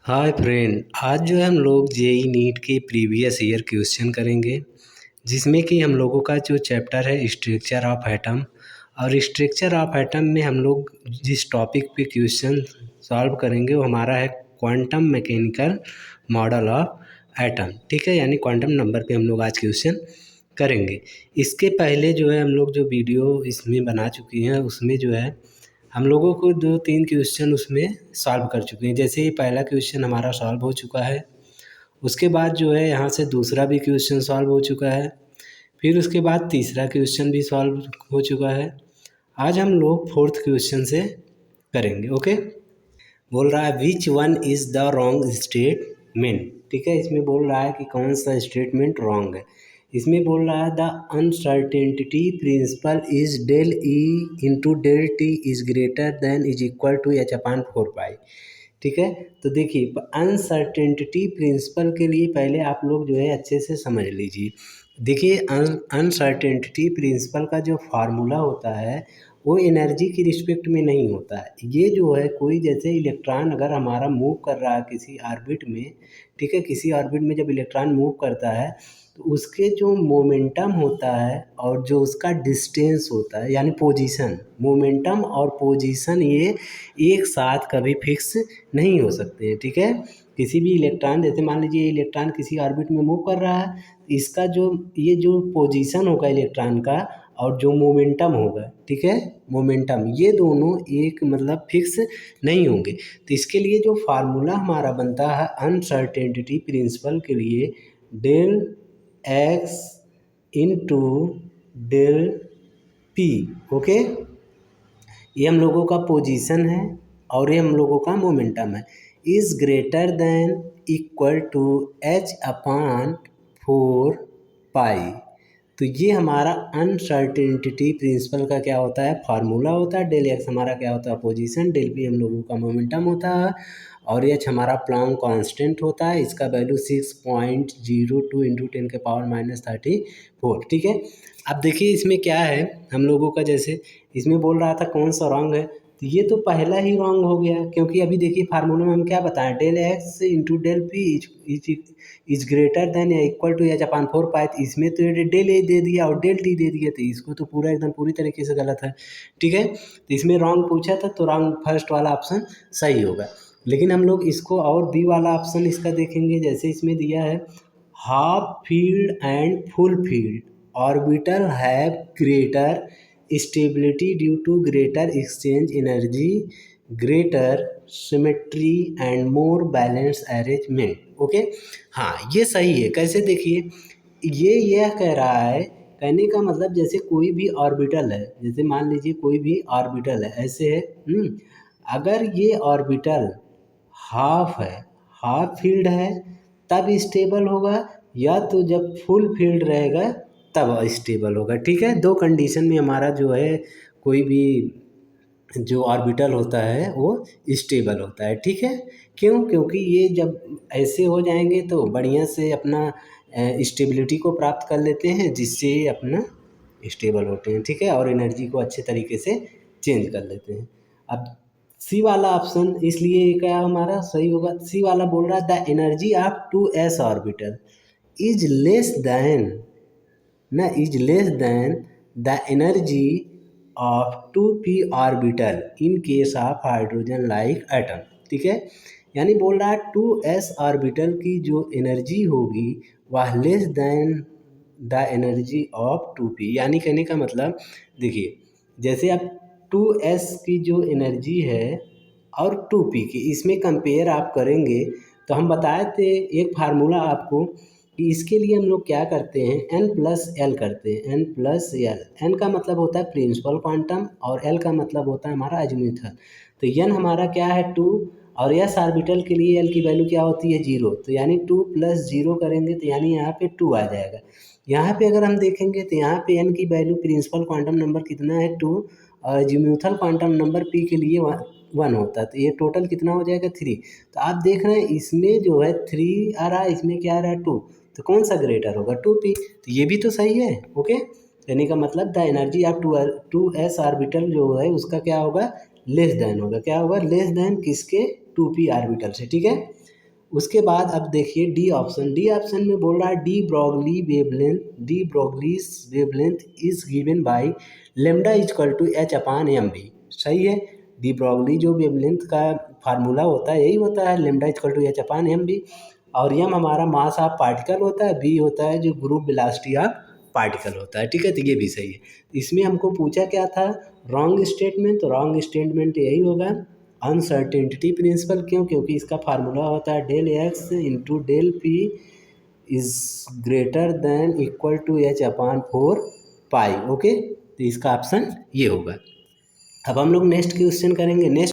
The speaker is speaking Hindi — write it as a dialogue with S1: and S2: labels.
S1: हाय फ्रेंड, आज जो है हम लोग जेई नीट के प्रीवियस ईयर क्वेश्चन करेंगे, जिसमें कि हम लोगों का जो चैप्टर है स्ट्रक्चर ऑफ एटम। और स्ट्रक्चर ऑफ एटम में हम लोग जिस टॉपिक पे क्वेश्चन सॉल्व करेंगे वो हमारा है quantum mechanical model of atom. ठीक है, यानी क्वांटम नंबर पे हम लोग आज क्वेश्चन करेंगे। इसके पहले जो है हम लोग जो वीडियो इसमें बना चुके हैं उसमें जो है हम लोगों को 2-3 क्वेश्चन उसमें सॉल्व कर चुके हैं। जैसे ये पहला क्वेश्चन हमारा सॉल्व हो चुका है, उसके बाद जो है यहाँ से दूसरा भी क्वेश्चन सॉल्व हो चुका है, फिर उसके बाद तीसरा क्वेश्चन भी सॉल्व हो चुका है। आज हम लोग फोर्थ क्वेश्चन से करेंगे। ओके, बोल रहा है which one is the wrong statement. ठीक है, इसमें बोल रहा है कि कौन सा स्टेटमेंट रॉन्ग है। इसमें बोल रहा है the uncertainty principle is del E into del t is greater than is equal to h upon 4 pi. ठीक है, तो देखिए अनसर्टेनिटी प्रिंसिपल के लिए पहले आप लोग जो है अच्छे से समझ लीजिए। देखिए अनसर्टेनिटी प्रिंसिपल का जो फार्मूला होता है वो एनर्जी की रिस्पेक्ट में नहीं होता है। ये जो है कोई जैसे इलेक्ट्रॉन अगर हमारा मूव कर रहा है किसी ऑर्बिट में, ठीक है, किसी ऑर्बिट में जब इलेक्ट्रॉन मूव करता है तो उसके जो मोमेंटम होता है और जो उसका डिस्टेंस होता है यानी पोजीशन, मोमेंटम और पोजीशन ये एक साथ कभी फिक्स नहीं हो सकते हैं। ठीक है, किसी भी इलेक्ट्रॉन, जैसे मान लीजिए इलेक्ट्रॉन किसी ऑर्बिट में मूव कर रहा है, इसका जो ये जो पोजीशन होगा इलेक्ट्रॉन का और जो मोमेंटम होगा, ठीक है, मोमेंटम, ये दोनों एक मतलब फिक्स नहीं होंगे। तो इसके लिए जो फार्मूला हमारा बनता है अनसर्टेनिटी प्रिंसिपल के लिए, del x into del p. Okay, ये हम लोगों का पोजीशन है और ये हम लोगों का मोमेंटम है, is greater than equal to h upon 4 pi. तो ये हमारा अनसर्टेनिटी प्रिंसिपल का क्या होता है, फार्मूला होता है। डेल एक्स हमारा क्या होता है, पोजीशन, डेल पी हम लोगों का मोमेंटम होता है और एच हमारा प्लैंक कांस्टेंट होता है। इसका वैल्यू 6.02 इंटू 10⁻34। ठीक है, अब देखिए इसमें क्या है हम लोगों का, जैसे इसमें बोल रहा था कौन सा रॉन्ग है, तो ये तो पहला ही रॉन्ग हो गया, क्योंकि अभी देखिए फार्मूला में हम क्या बताएं, del x into del p is greater than या equal to h upon 4 pi. तो इसमें तो ये डेल ए दे दिया और डेल टी दे दिया, तो इसको तो पूरा एकदम पूरी तरीके से गलत है। ठीक है, तो इसमें रॉन्ग पूछा था तो रॉन्ग फर्स्ट वाला ऑप्शन सही होगा। लेकिन हम लोग इसको और बी वाला ऑप्शन इसका देखेंगे। जैसे इसमें दिया है half filled and full filled orbital have greater stability due to greater exchange energy, greater symmetry and more balance arrangement. Okay, हाँ ये सही है। कैसे, देखिए ये यह कह रहा है, कहने का मतलब जैसे कोई भी ऑर्बिटल है, जैसे मान लीजिए कोई भी ऑर्बिटल है, ऐसे है, अगर ये ऑर्बिटल हाफ है, हाफ फील्ड है तब स्टेबल होगा, या तो जब फुल फील्ड रहेगा तब स्टेबल होगा। ठीक है, दो कंडीशन में हमारा जो है कोई भी जो ऑर्बिटल होता है वो स्टेबल होता है। ठीक है, क्यों, क्योंकि ये जब ऐसे हो जाएंगे तो बढ़िया से अपना स्टेबिलिटी को प्राप्त कर लेते हैं, जिससे ये अपना स्टेबल होते हैं। ठीक है, और एनर्जी को अच्छे तरीके से चेंज कर लेते हैं। अब सी वाला ऑप्शन इसलिए ये क्या हमारा सही होगा, सी वाला बोल रहा है the energy of 2s orbital is less than, ना is less than the energy of 2p orbital in case of hydrogen like atom. ठीक है, यानी बोल रहा है 2s ऑर्बिटल की जो एनर्जी होगी वह less than the energy of 2p। यानी कहने का मतलब देखिए, जैसे आप 2s की जो एनर्जी है और 2p की, इसमें कंपेयर आप करेंगे तो हम बताए थे एक फार्मूला आपको कि इसके लिए हम लोग क्या करते हैं, n+l करते हैं, n+l। n का मतलब होता है प्रिंसिपल क्वांटम और l का मतलब होता है हमारा अजम्यूथल। तो n हमारा क्या है 2, और s ऑर्बिटल के लिए l की वैल्यू क्या होती है 0, तो यानी 2+0 करेंगे तो यानी यहाँ पे 2 आ जाएगा। यहाँ पे अगर हम देखेंगे तो यहाँ पे n की वैल्यू प्रिंसिपल क्वांटम नंबर कितना है 2, और अजम्यूथल क्वांटम नंबर p के लिए 1 होता है, तो ये टोटल कितना हो जाएगा 3। तो आप देख रहे हैं इसमें जो है 3 आ रहा है, इसमें क्या आ रहा है 2, तो कौन सा ग्रेटर होगा 2p, तो ये भी तो सही है। ओके, यानी का मतलब the energy of 2s orbital जो है उसका क्या होगा, लेस देन होगा, क्या होगा, लेस देन किसके, 2p ऑर्बिटल से। ठीक है, उसके बाद अब देखिए डी ऑप्शन में बोल रहा है de Broglie's wavelength is given by lambda equal to h upon m v. सही है, डी ब्रोगली जो वेवलेंथ का फार्मूला होता है यही होता है lambda equal to h upon m v, और एम हमारा मास ऑफ पार्टिकल होता है, बी होता है जो ग्रुप वेलोसिटी ऑफ पार्टिकल होता है। ठीक है, तो ये भी सही है। इसमें हमको पूछा क्या था, रॉन्ग स्टेटमेंट, तो रॉन्ग स्टेटमेंट यही होगा अनसर्टेनिटी प्रिंसिपल। क्यों? क्योंकि इसका फार्मूला होता है del x into del p is greater than equal to h upon 4 pi. Okay, तो इसका ऑप्शन ये होगा। अब हम लोग नेक्स्ट क्वेश्चन करेंगे। नेक्स्ट